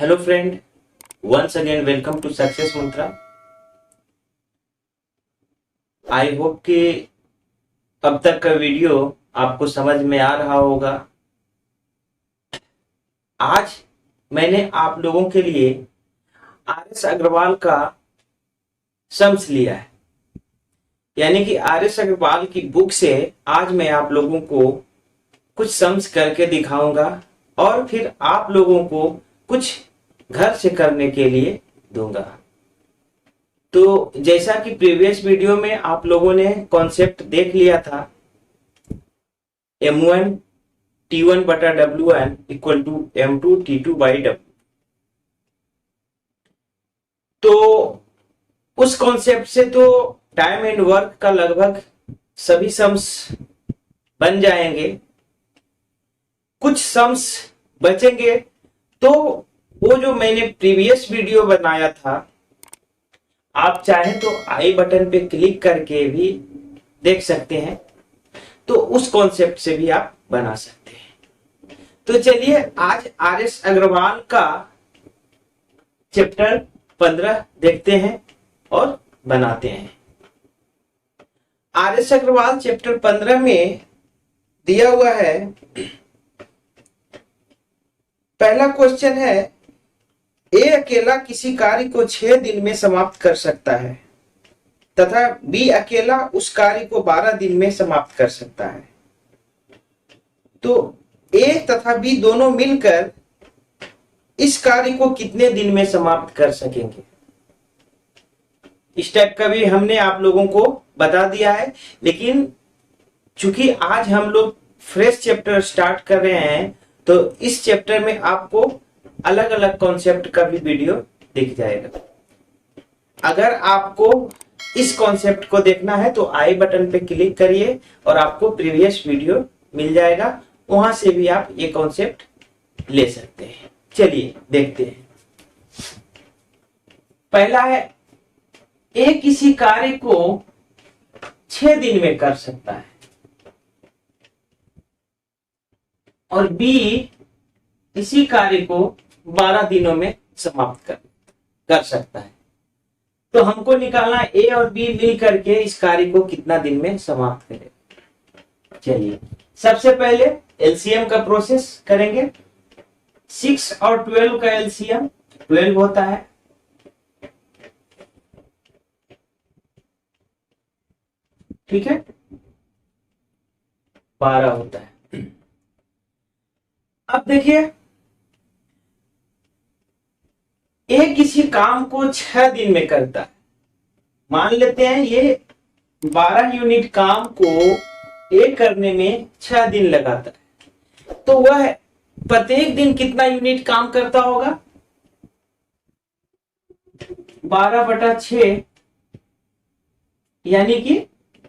Hello friend, once again welcome to success Mantra. I hope कि अब तक का वीडियो आपको समझ में आ रहा होगा। आज मैंने आप लोगों के लिए आर.एस. अग्रवाल का सम्स लिया है, यानी कि आर.एस. अग्रवाल की बुक से आज मैं आप लोगों को कुछ सम्स करके दिखाऊंगा और फिर आप लोगों को कुछ घर से करने के लिए दूंगा। तो जैसा कि प्रीवियस वीडियो में आप लोगों ने कॉन्सेप्ट देख लिया था, M1 T1 बटा W1 equal to M2 T2 by W। तो उस कॉन्सेप्ट से तो टाइम एंड वर्क का लगभग सभी सम्स बन जाएंगे। कुछ सम्स बचेंगे, तो वो जो मैंने प्रीवियस वीडियो बनाया था, आप चाहें तो आई बटन पे क्लिक करके भी देख सकते हैं, तो उस कॉन्सेप्ट से भी आप बना सकते हैं। तो चलिए आज आर.एस. अग्रवाल का चैप्टर 15 देखते हैं और बनाते हैं। आर.एस. अग्रवाल चैप्टर 15 में दिया हुआ है, पहला क्वेश्चन है, ए अकेला किसी कार्य को 6 दिन में समाप्त कर सकता है तथा बी अकेला उस कार्य को 12 दिन में समाप्त कर सकता है। तो ए तथा बी दोनों मिलकर इस कार्य को कितने दिन में समाप्त कर सकेंगे, इस टाइप का भी हमने आप लोगों को बता दिया है। लेकिन चूंकि आज हम लोग फ्रेश चैप्टर स्टार्ट कर रहे हैं, तो इस चैप्टर में आपको अलग अलग कॉन्सेप्ट का भी वीडियो दिख जाएगा। अगर आपको इस कॉन्सेप्ट को देखना है तो आई बटन पे क्लिक करिए और आपको प्रीवियस वीडियो मिल जाएगा, वहां से भी आप ये कॉन्सेप्ट ले सकते हैं। चलिए देखते हैं। पहला है, ए किसी कार्य को 6 दिन में कर सकता है और बी इसी कार्य को 12 दिनों में समाप्त कर सकता है। तो हमको निकालना ए और बी मिल करके इस कार्य को कितना दिन में समाप्त करेगा। चलिए सबसे पहले एलसीएम का प्रोसेस करेंगे। 6 और 12 का एलसीएम 12 होता है। ठीक है, 12 होता है। अब देखिए, ए किसी काम को 6 दिन में करता है। मान लेते हैं ये 12 यूनिट काम को ए करने में 6 दिन लगाता है, तो वह प्रत्येक दिन कितना यूनिट काम करता होगा? 12 बटा 6 यानी कि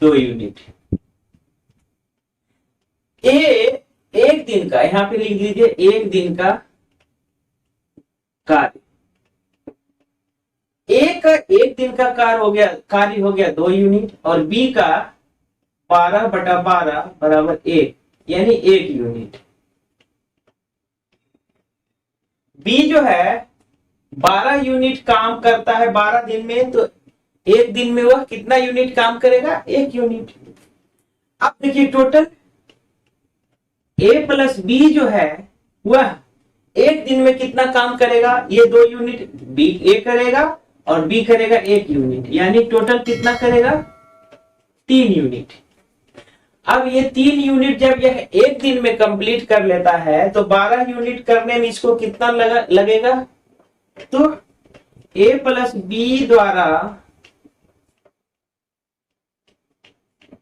2 यूनिट। ए एक दिन का, यहां पे लिख लीजिए, एक दिन का कार्य, एक दिन का कार्य हो गया 2 यूनिट, और बी का 12 बटा 12 बराबर 1 यानी 1 यूनिट। बी जो है 12 यूनिट काम करता है 12 दिन में, तो एक दिन में वह कितना यूनिट काम करेगा? 1 यूनिट। अब देखिए टोटल ए प्लस बी जो है वह एक दिन में कितना काम करेगा? ये 2 यूनिट बी ए करेगा और बी करेगा 1 यूनिट, यानी टोटल कितना करेगा? 3 यूनिट। अब ये 3 यूनिट जब यह एक दिन में कंप्लीट कर लेता है, तो 12 यूनिट करने में इसको कितना लगेगा? तो ए प्लस बी द्वारा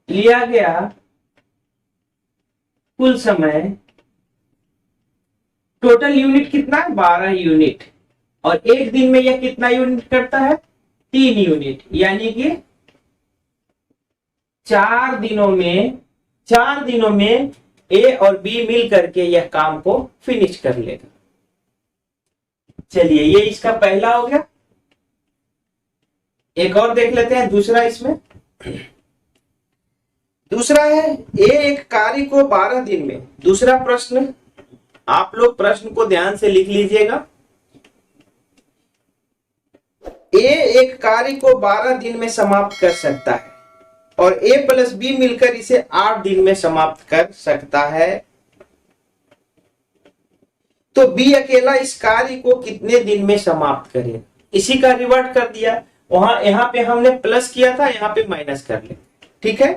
लिया गया कुल समय, टोटल यूनिट कितना है? 12 यूनिट, और एक दिन में यह कितना यूनिट करता है? 3 यूनिट, यानी कि 4 दिनों में ए और बी मिल करके यह काम को फिनिश कर लेगा। चलिए ये इसका पहला हो गया। एक और देख लेते हैं दूसरा। इसमें दूसरा है, ए एक कार्य को 12 दिन में, दूसरा प्रश्न, आप लोग प्रश्न को ध्यान से लिख लीजिएगा। ए एक कार्य को 12 दिन में समाप्त कर सकता है और ए प्लस बी मिलकर इसे 8 दिन में समाप्त कर सकता है, तो बी अकेला इस कार्य को कितने दिन में समाप्त करेगा। इसी का रिवर्ट कर दिया, वहां यहां पे हमने प्लस किया था, यहां पे माइनस कर ले। ठीक है,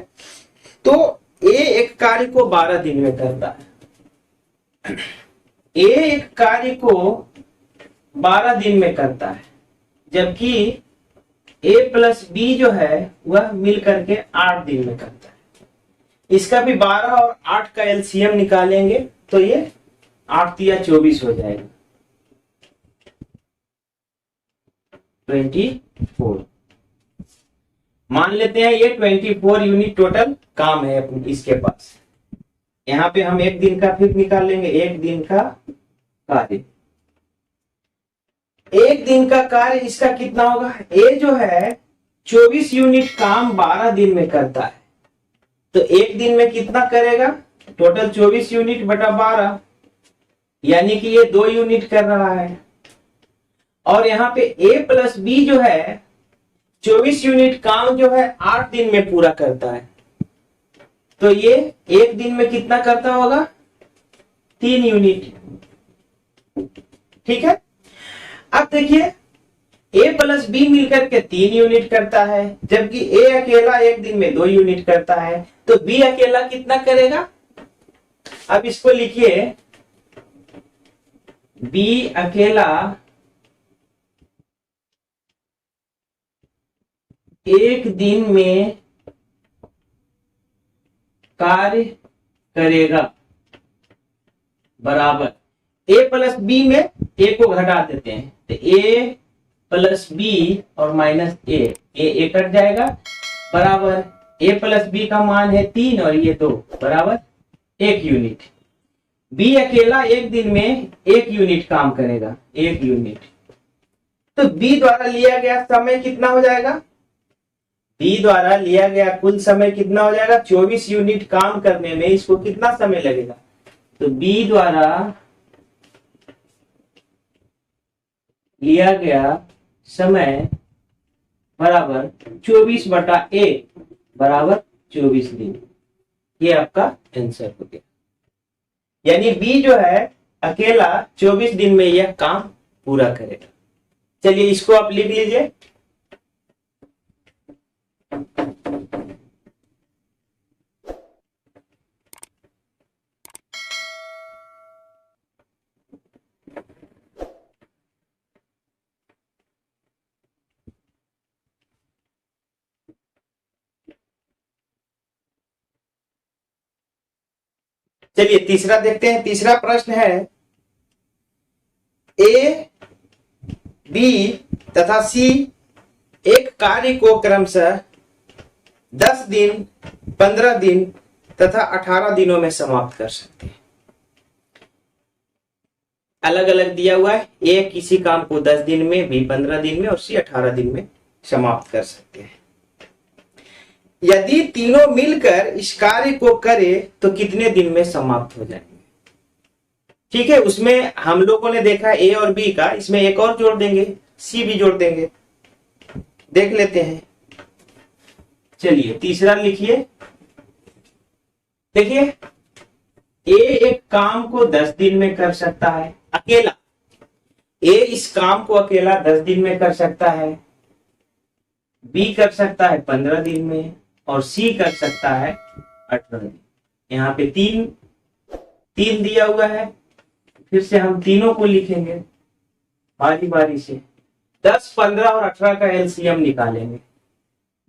तो ए एक कार्य को 12 दिन में करता है, ए एक कार्य को 12 दिन में करता है, जबकि ए प्लस बी जो है वह मिल करके 8 दिन में करता है। इसका भी 12 और 8 का एलसीएम निकालेंगे तो ये 8 तिया 24 हो जाएगा, 24। मान लेते हैं ये 24 यूनिट टोटल काम है इसके पास। यहां पे हम एक दिन का फिर निकाल लेंगे, एक दिन का कार्य। एक दिन का कार्य इसका कितना होगा, ए जो है 24 यूनिट काम 12 दिन में करता है, तो एक दिन में कितना करेगा, टोटल 24 यूनिट बटा 12, यानी कि ये 2 यूनिट कर रहा है। और यहाँ पे ए प्लस बी जो है 24 यूनिट काम जो है 8 दिन में पूरा करता है, तो ये एक दिन में कितना करता होगा, 3 यूनिट। ठीक है, अब देखिए ए प्लस बी मिलकर के 3 यूनिट करता है, जबकि ए अकेला एक दिन में 2 यूनिट करता है, तो बी अकेला कितना करेगा। अब इसको लिखिए, बी अकेला एक दिन में कार्य करेगा बराबर ए प्लस बी में ए को घटा देते हैं, तो ए प्लस बी और माइनस ए कट जाएगा, बराबर ए प्लस बी का मान है 3 और ये 2, बराबर 1 यूनिट। बी अकेला एक दिन में 1 यूनिट काम करेगा, 1 यूनिट। तो बी द्वारा लिया गया समय कितना हो जाएगा, बी द्वारा लिया गया कुल समय कितना हो जाएगा, 24 यूनिट काम करने में इसको कितना समय लगेगा, तो बी द्वारा लिया गया समय बराबर 24 बटा 1 बराबर 24 दिन। ये आपका आंसर हो गया, यानी बी जो है अकेला 24 दिन में यह काम पूरा करेगा। चलिए इसको आप लिख लीजिए, चलिए तीसरा देखते हैं। तीसरा प्रश्न है, ए, बी तथा सी एक कार्य को क्रमशः 10 दिन, 15 दिन तथा 18 दिनों में समाप्त कर सकते हैं। अलग अलग दिया हुआ है, ए किसी काम को 10 दिन में, बी 15 दिन में और सी 18 दिन में समाप्त कर सकते हैं। यदि तीनों मिलकर इस कार्य को करे तो कितने दिन में समाप्त हो जाएंगे। ठीक है, उसमें हम लोगों ने देखा ए और बी का, इसमें एक और जोड़ देंगे, सी भी जोड़ देंगे, देख लेते हैं। चलिए तीसरा लिखिए, देखिए ए एक काम को 10 दिन में कर सकता है अकेला, ए इस काम को अकेला 10 दिन में कर सकता है, बी कर सकता है 15 दिन में और सी कर सकता है 18 दिन। यहाँ पे तीन दिया हुआ है, फिर से हम तीनों को लिखेंगे बारी बारी से। 10, 15 और 18 का एलसीएम निकालेंगे।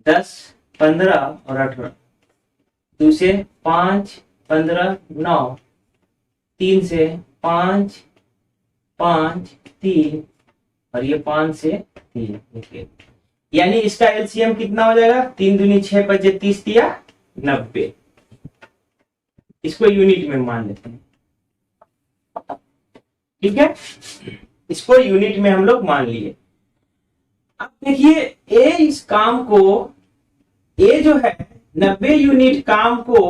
10, 15 और 18, 2 से 5, 15, 9, 3 से 5, 5, 3 और ये 5 से 3, यानी इसका एलसीएम कितना हो जाएगा, 3 दूनी 6, 5 30 दिया 90। इसको यूनिट में मान लेते हैं। ठीक है, इसको यूनिट में हम लोग मान लिए। अब देखिए ए इस काम को, ए जो है 90 यूनिट काम को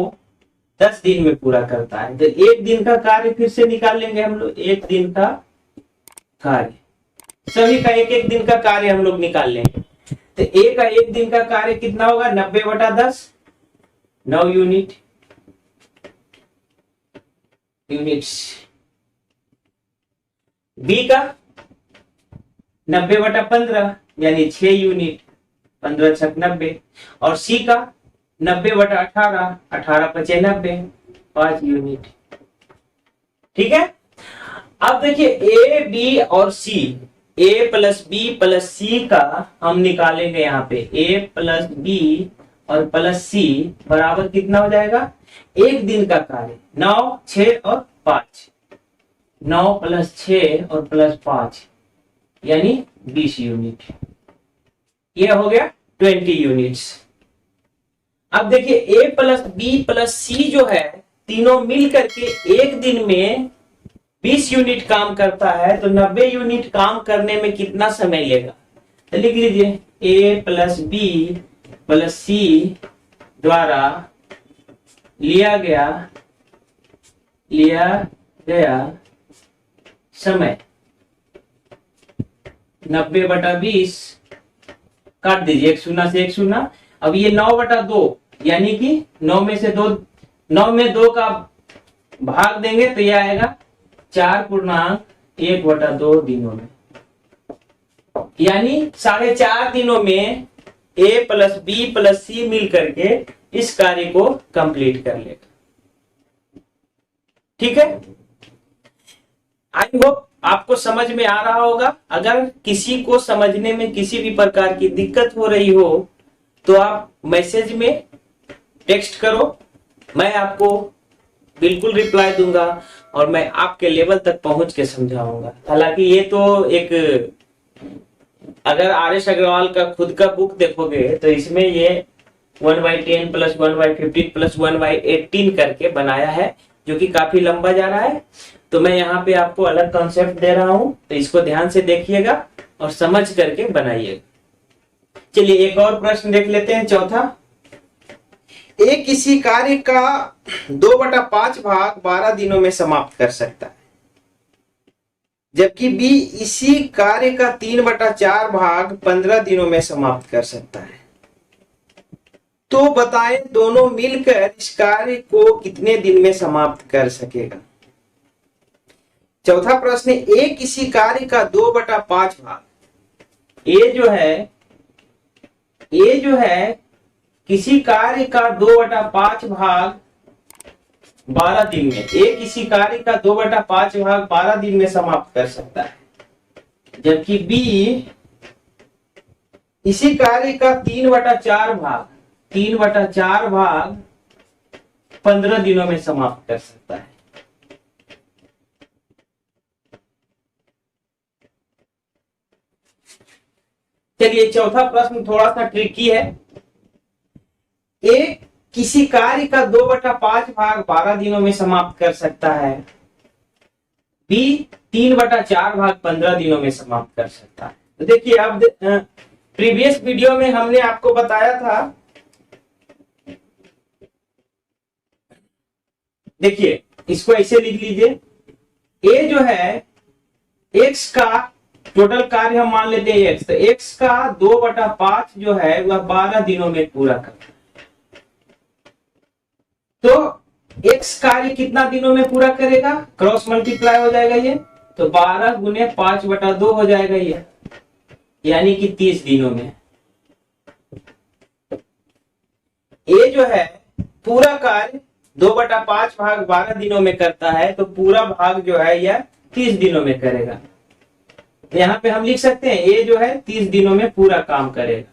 10 दिन में पूरा करता है, तो एक दिन का कार्य फिर से निकाल लेंगे हम लोग। एक दिन का कार्य सभी का एक एक दिन का कार्य हम लोग निकाल लेंगे। तो ए का एक दिन का कार्य कितना होगा? 90/10, 9 यूनिट्स। बी का 90/15 यानी 6 यूनिट, 15 छक 90। और सी का 90/18, 18 पचे 90, 5 यूनिट। ठीक है। अब देखिए ए बी और सी, ए प्लस बी प्लस सी का हम निकालेंगे। यहाँ पे ए प्लस बी और प्लस सी बराबर कितना हो जाएगा? एक दिन का कार्य 9, 6 और 5, 9 प्लस 6 और प्लस 5 यानी 20 यूनिट। ये हो गया 20 यूनिट्स। अब देखिए ए प्लस बी प्लस सी जो है तीनों मिल करके एक दिन में 20 यूनिट काम करता है, तो 90 यूनिट काम करने में कितना समय लेगा? तो लिख लीजिए ए प्लस बी प्लस सी द्वारा लिया गया समय 90/20 काट दीजिए, एक शून्य से एक शून्य। अब ये 9/2 यानी कि 9 में 2 का भाग देंगे तो यह आएगा 4.1/2 दिनों में, यानी 4.5 दिनों में ए प्लस बी प्लस सी मिल करके इस कार्य को कंप्लीट कर लेगा। ठीक है। आई होप आपको समझ में आ रहा होगा। अगर किसी को समझने में किसी भी प्रकार की दिक्कत हो रही हो तो आप मैसेज में टेक्स्ट करो, मैं आपको बिल्कुल रिप्लाई दूंगा और मैं आपके लेवल तक पहुंच के समझाऊंगा। हालांकि ये तो एक, अगर आर.एस. अग्रवाल का खुद का बुक देखोगे तो इसमें ये 1/10 प्लस 1/15 प्लस 1/18 करके बनाया है, जो कि काफी लंबा जा रहा है। तो मैं यहाँ पे आपको अलग कॉन्सेप्ट दे रहा हूं, तो इसको ध्यान से देखिएगा और समझ करके बनाइएगा। चलिए एक और प्रश्न देख लेते हैं, चौथा। ए किसी कार्य का 2/5 भाग 12 दिनों में समाप्त कर सकता है, जबकि बी इसी कार्य का 3/4 भाग 15 दिनों में समाप्त कर सकता है। तो बताएं दोनों मिलकर इस कार्य को कितने दिन में समाप्त कर सकेगा? चौथा प्रश्न, ए किसी कार्य का 2/5 भाग, ए जो है किसी कार्य का 2/5 भाग 12 दिन में, ए किसी कार्य का 2/5 भाग 12 दिन में समाप्त कर सकता है, जबकि बी इसी कार्य का 3/4 भाग 15 दिनों में समाप्त कर सकता है। चलिए चौथा प्रश्न थोड़ा सा ट्रिकी है। ए किसी कार्य का 2/5 भाग 12 दिनों में समाप्त कर सकता है, बी 3/4 भाग 15 दिनों में समाप्त कर सकता है। तो देखिए अब प्रीवियस वीडियो में हमने आपको बताया था, देखिए इसको ऐसे लिख लीजिए, ए जो है एक्स का टोटल कार्य हम मान लेते हैं एक्स, तो एक्स का 2/5 जो है वह 12 दिनों में पूरा करता है। तो एक्स कार्य कितना दिनों में पूरा करेगा? क्रॉस मल्टीप्लाई हो जाएगा ये, तो 12 गुने 5/2 हो जाएगा ये, यानी कि 30 दिनों में। ए जो है पूरा कार्य 2/5 भाग 12 दिनों में करता है, तो पूरा भाग जो है यह 30 दिनों में करेगा। यहाँ पे हम लिख सकते हैं ए जो है 30 दिनों में पूरा काम करेगा।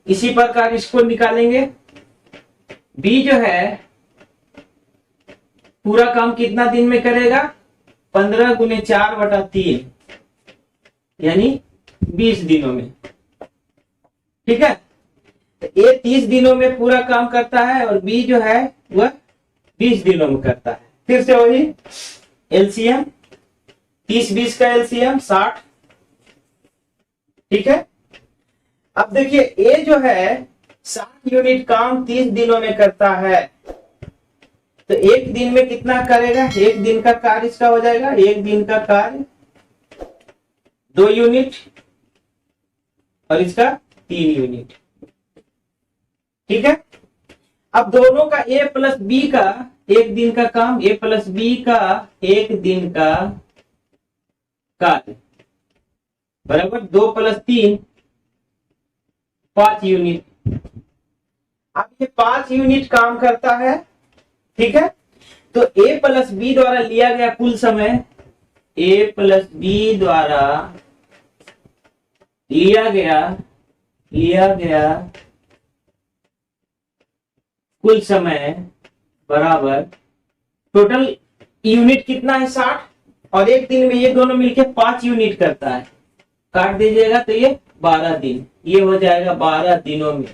इसी प्रकार इसको निकालेंगे, बी जो है पूरा काम कितना दिन में करेगा? 15 गुने 4/3 यानी 20 दिनों में। ठीक है। तो ए 30 दिनों में पूरा काम करता है और बी जो है वह 20 दिनों में करता है। फिर से वही एलसीएम, 30-20 का एलसीएम 60। ठीक है। अब देखिए ए जो है 60 यूनिट काम 30 दिनों में करता है, तो एक दिन में कितना करेगा? एक दिन का कार्य इसका हो जाएगा, एक दिन का कार्य 2 यूनिट और इसका 3 यूनिट। ठीक है, अब दोनों का ए प्लस बी का एक दिन का काम, ए प्लस बी का एक दिन का कार्य बराबर 2 + 3 5 यूनिट। अब ये 5 यूनिट काम करता है। ठीक है, तो ए प्लस बी द्वारा लिया गया कुल समय, ए प्लस बी द्वारा लिया गया कुल समय बराबर टोटल यूनिट कितना है 60, और एक दिन में ये दोनों मिलके 5 यूनिट करता है। काट दीजिएगा तो ये 12 दिन, ये हो जाएगा 12 दिनों में।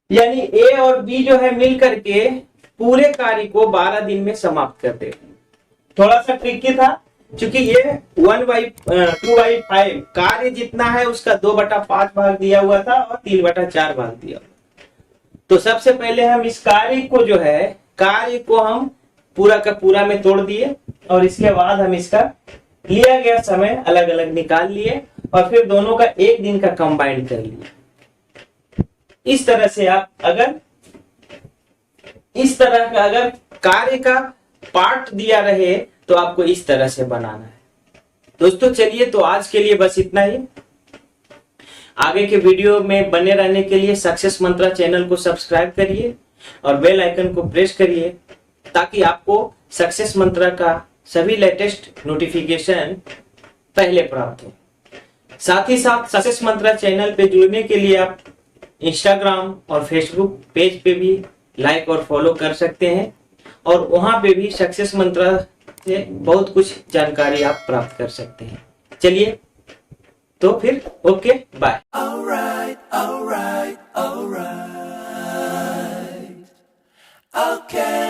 यानी ए और बी जो है मिल करके पूरे कार्य को 12 दिन में समाप्त कर दे। थोड़ा सा ट्रिकी था, क्योंकि ये 1/2/5 कार्य जितना है उसका 2/5 भाग दिया हुआ था और 3/4 भाग दिया। तो सबसे पहले हम इस कार्य को हम पूरा का पूरा में तोड़ दिए, और इसके बाद हम इसका लिया गया समय अलग अलग निकाल लिए, और फिर दोनों का एक दिन का कंबाइंड कर लिया। इस तरह से आप अगर कार्य का पार्ट दिया रहे तो आपको इस तरह से बनाना है। दोस्तों चलिए, तो आज के लिए बस इतना ही। आगे के वीडियो में बने रहने के लिए सक्सेस मंत्रा चैनल को सब्सक्राइब करिए और बेल आइकन को प्रेस करिए, ताकि आपको सक्सेस मंत्रा का सभी लेटेस्ट नोटिफिकेशन पहले प्राप्त हो। साथ ही साथ सक्सेस मंत्रा चैनल पे जुड़ने के लिए आप इंस्टाग्राम और फेसबुक पेज पे भी लाइक और फॉलो कर सकते हैं, और वहां पे भी सक्सेस मंत्रा से बहुत कुछ जानकारी आप प्राप्त कर सकते हैं। चलिए, तो फिर ओके, बाय। Okay.